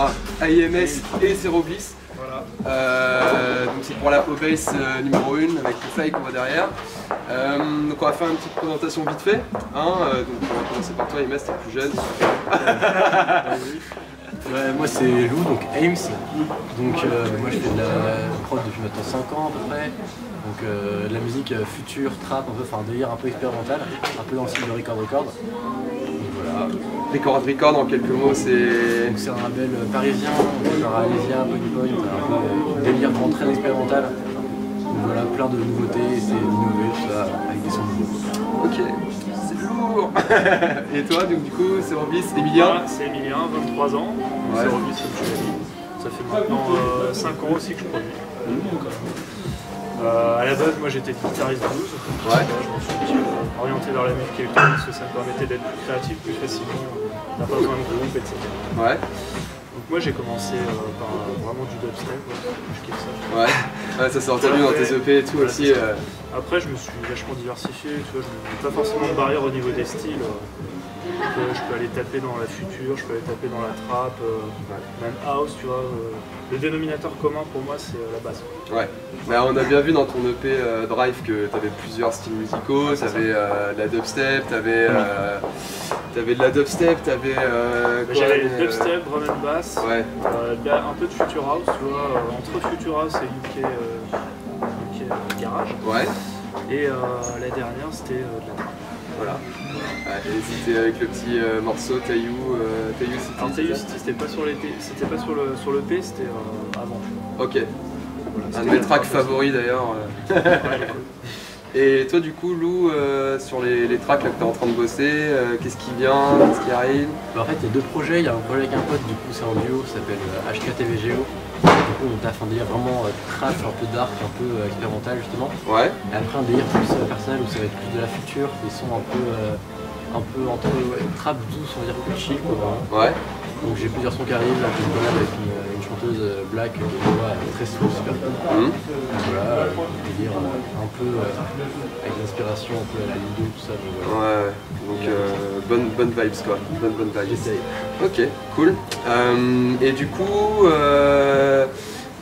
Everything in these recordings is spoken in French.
aura AIMS et Zero Bliss. Voilà. Donc c'est pour la bass numéro 1 avec le fly qu'on voit derrière. Donc on va faire une petite présentation vite fait. Hein, donc on va commencer par toi, AIMS, t'es plus jeune. Ouais, moi c'est Lou, donc Aims. Donc moi je fais de la prod depuis maintenant 5 ans à peu près. Donc de la musique future, trap, un peu, enfin un délire un peu expérimental, un peu dans le style de Record. Donc voilà. Record en quelques mots, c'est... Donc c'est un label parisien, genre Alésia, Point, un peu délire vraiment très expérimental. Donc voilà, plein de nouveautés, c'est innové, tout ça, avec des sons nouveaux. Ok, c'est lourd. Et toi, donc du coup, c'est Robis, Emilien? Voilà, c'est Emilien, 23 ans. Ouais. C'est Robis, comme tu l'as dit. Ça fait maintenant 5 ans aussi que je produis. À la base, moi j'étais guitariste blues. Ouais. Je me suis un petit peu orienté vers la musique électronique parce que ça me permettait d'être plus créatif, plus facilement. On n'a pas besoin de groupe, etc. Ouais. Donc moi j'ai commencé par vraiment du dubstep, je kiffe ça. Ouais, ça s'est entendu dans tes EP et tout voilà, aussi. Après je me suis vachement diversifié, tu vois, je n'ai pas forcément de barrière au niveau des styles. Je peux aller taper dans la future, je peux aller taper dans la trap, même house, tu vois. Le dénominateur commun pour moi c'est la basse. Ouais, mais on a bien vu dans ton EP Drive que tu avais plusieurs styles musicaux, tu avais de la dubstep, tu avais de la dubstep, tu avais... J'avais dubstep, drum and bass, ouais. Un peu de future house, tu vois, entre future house et UK garage. Ouais. Et la dernière c'était de la trap. Voilà. Ouais, et c'était avec le petit morceau Taillou City. Alors Taillou City c'était pas sur l'EP, c'était avant. Ok. Voilà, un de mes tracks favoris d'ailleurs. Et toi du coup Lou, sur les tracks là, que tu es en train de bosser, qu'est-ce qui vient, qu'est-ce qui arrive? Bah, en fait il y a deux projets, il y a un projet avec un pote, du coup c'est un duo, ça s'appelle HKTVGO. Du coup on taffe un délire vraiment trash, un peu dark, un peu expérimental justement. Ouais. Et après un délire plus personnel où ça va être plus de la future, des sons un peu entre trap douce, on va dire plus chill quoi vraiment. Ouais. Donc j'ai plusieurs sons qui arrivent, là j'ai une collab avec une chanteuse black de voix très soul, super cool. Donc voilà, délire un peu avec l'inspiration un peu à la Lido, tout ça. Donc, voilà. Ouais, donc bonne vibes quoi, bonne vibes. J'essaye. Ok, cool. Et du coup,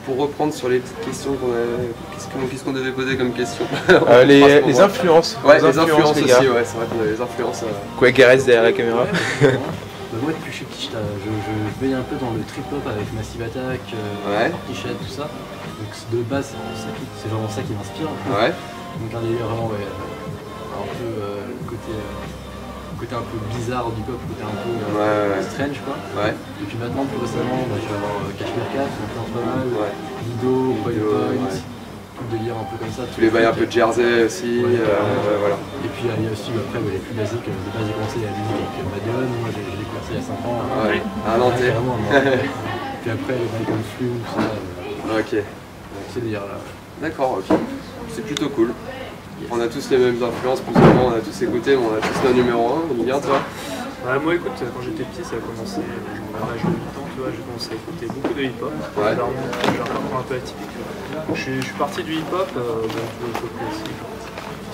pour reprendre sur les petites questions qu'on avait, qu'est-ce qu'on devait poser comme question? Les influences. Ouais, les influences les aussi, gars. ouais, c'est vrai qu'on a les influences. Quakerez derrière la caméra. Bah, moi depuis que je suis petit, je baigne un peu dans le trip-hop avec Massive Attack, Portichet, tout ça. Donc de base c'est vraiment ça qui m'inspire. Ouais. Donc un délire vraiment un peu côté un peu bizarre du pop, côté un peu strange quoi. Ouais. Et puis maintenant plus récemment je vais avoir Cashmere Cat, qui influence pas mal, Lido, Point, tout le délire un peu comme ça. Tous les bails un peu de Jersey aussi, voilà. Et puis il y a aussi après les plus basiques, de base j'ai commencé la musique avec Madeleine, moi j'ai découvert ça il y a 5 ans. Ouais, à Nantais. Puis après les bails comme Flume, tout ça. Ok. C'est le délire là. D'accord, ok. C'est plutôt cool. On a tous les mêmes influences, plus ou moins, on a tous écouté, mais on a tous nos numéro 1, on y vient toi? Bah, moi écoute, quand j'étais petit ça a commencé, à l'âge de 8 ans, tu vois, j'ai commencé à écouter beaucoup de hip-hop. Ouais. J'ai un parcours un peu atypique. Je suis parti du hip-hop, donc le hip-hop classique,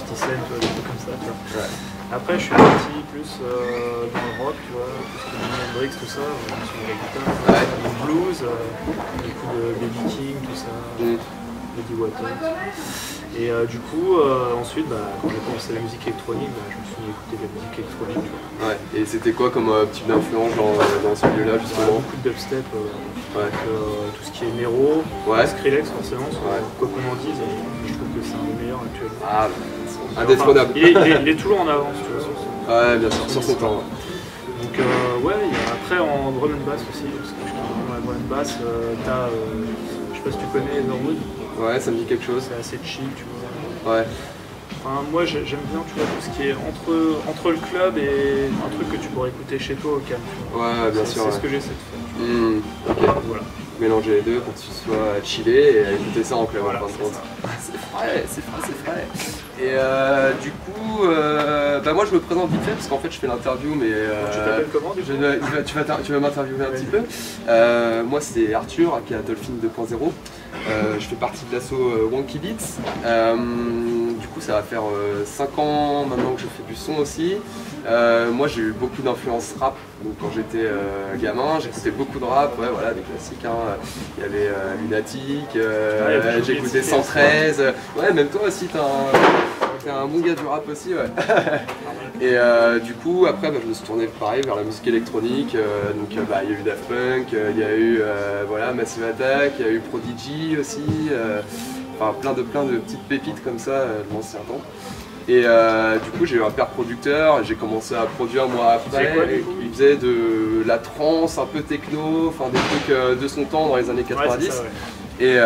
50 Cent, des trucs comme ça, tu vois. Ouais. Après je suis parti plus dans le rock, tu vois, tout ce qui est Jimi Hendrix, tout ça, je me suis mis à la guitare, le blues, beaucoup de Baby King, tout ça, Eddie Waters. Et du coup, ensuite, quand j'ai commencé la musique électronique, je me suis mis à écouter de la musique électronique. Ouais, et c'était quoi comme type d'influence dans ce milieu-là justement? Beaucoup de dubstep, tout ce qui est Nero, Skrillex forcément, quoi qu'on en dise, je trouve que c'est un des meilleurs actuellement. Ah, indétrônable. Il est toujours en avance, tu vois, sur son... Ouais, bien sûr, sur son temps. Donc après en drum and bass aussi, parce que je suis vraiment la drum and bass, t'as, je sais pas si tu connais Norwood. Ouais, ça me dit quelque chose. C'est assez chill, tu vois. Ouais. Enfin, moi j'aime bien, tu vois, tout ce qui est entre le club et un truc que tu pourrais écouter chez toi au calme. Ouais, bien sûr. C'est ce que j'essaie de faire. Ok. Voilà. Mélanger les deux pour que tu sois chillé et écouter ça en club en fin de compte. C'est frais. Et du coup, coup, bah moi je me présente vite fait parce qu'en fait je fais l'interview, mais Tu t'appelles comment du coup? tu vas m'interviewer un petit peu. Moi c'est Arthur, aka Dolphin 2.0. Je fais partie de l'asso Wonky Beats. Du coup ça va faire 5 ans maintenant que je fais du son aussi. Moi j'ai eu beaucoup d'influence rap, donc quand j'étais gamin j'écoutais beaucoup de rap, ouais voilà, des classiques, hein. Il y avait Lunatic, j'écoutais 113, ouais même toi aussi t'es un bon gars du rap aussi, ouais. Et du coup après bah, je me suis tourné pareil vers la musique électronique, donc bah, il y a eu Daft Punk, il y a eu voilà, Massive Attack, il y a eu Prodigy aussi, enfin plein de petites pépites comme ça de l'ancien temps. Et du coup j'ai eu un père producteur, j'ai commencé à produire moi après, il faisait de la trance, un peu techno, enfin des trucs de son temps dans les années 90. Ouais, ça, ouais. Et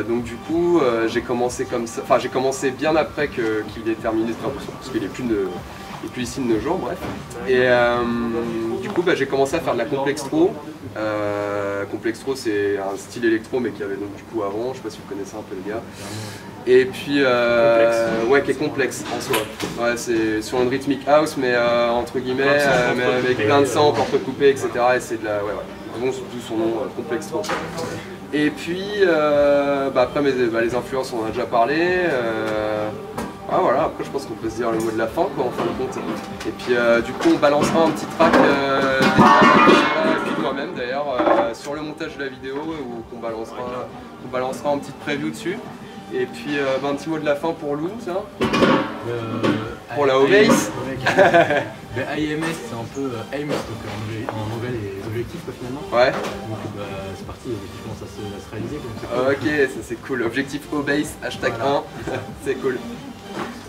donc du coup j'ai commencé comme ça, enfin j'ai commencé bien après qu'il ait terminé de faire du son, parce qu'il est plus ici de nos jours, bref. Et du coup bah, j'ai commencé à faire de la Complextro. Complextro c'est un style électro mais qui avait donc du coup avant, je sais pas si vous connaissez un peu les gars. Et puis ouais, qui est complexe en soi. Ouais, c'est sur une rythmique house mais entre guillemets, mais avec plein de samples entrecoupés, etc. Et c'est de la, ouais, d'où son nom, Complextro. Et puis bah, après les influences on en a déjà parlé. Ah voilà, après je pense qu'on peut se dire le mot de la fin quoi en fin de compte. Et puis du coup on balancera un petit track et puis moi-même d'ailleurs sur le montage de la vidéo où on balancera un petit preview dessus. Et puis bah, un petit mot de la fin pour Lou, ça pour la O-Base. IMS c'est un peu AIMS, donc en anglais les objectifs quoi, finalement. Ouais. Donc bah, c'est parti, l'objectif commence à se réaliser. Cool. Ok, ça c'est cool. Objectif O-Base, hashtag voilà. 1, c'est cool.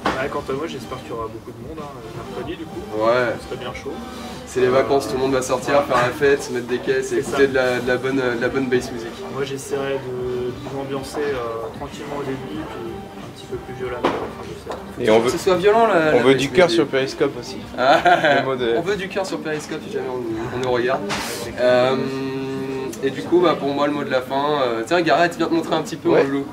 Ouais, quant à moi j'espère qu'il y aura beaucoup de monde mercredi du coup. Ouais. Ce serait bien chaud. C'est les vacances, tout le monde va sortir, faire la fête, se mettre des caisses et écouter de la bonne bass music. Moi j'essaierai de vous ambiancer tranquillement au début, puis un petit peu plus violemment. Et on veut que ce soit violent là. On veut du cœur sur Periscope aussi. On veut du cœur sur Periscope si jamais on nous regarde. Et du coup bah, pour moi le mot de la fin, tiens Gareth viens te montrer un petit peu mon look.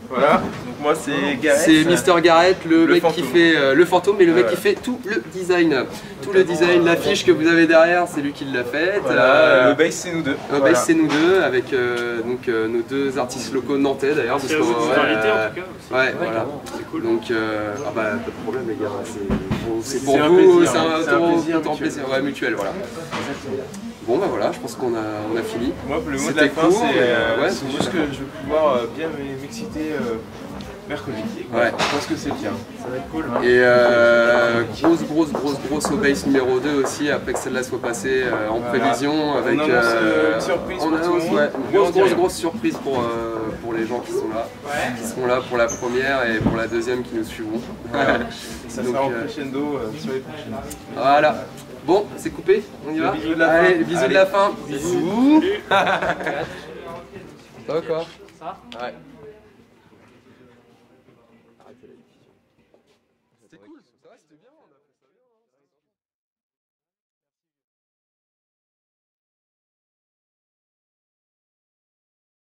Voilà, donc moi c'est Gareth. C'est Mr Gareth, le mec qui fait le fantôme, mais le mec qui fait tout le design. Tout le design, l'affiche que vous avez derrière, c'est lui qui l'a faite. Voilà, le bass c'est nous deux. Le bass c'est nous deux, avec donc, nos deux artistes locaux nantais d'ailleurs. C'est vous invité en tout cas aussi. Ouais, voilà, c'est cool. Donc, ah bah pas de problème les gars, c'est pour un vous, plaisir, c'est un mutuel. plaisir, ouais, mutuel, voilà. Bon bah voilà, je pense qu'on a fini. Moi le mot de la fin c'est juste que je vais pouvoir bien m'exciter mercredi. Ouais. Je pense que c'est bien. Ça va être cool. Et grosse O-Base numéro 2 aussi, après que celle-là soit passée en prévision. Avec, on annonce une surprise pour tout le monde. Grosse surprise pour les gens qui sont là. Qui seront là pour la première et pour la deuxième qui nous suivront. Voilà. Ça sera en crescendo sur les prochaines. Voilà. Bon, c'est coupé, on y va. Bisous de la fin. Allez, bisous de la fin. Bisous. Ça va quoi? Ça? Ouais. C'était cool, ça va, c'était bien.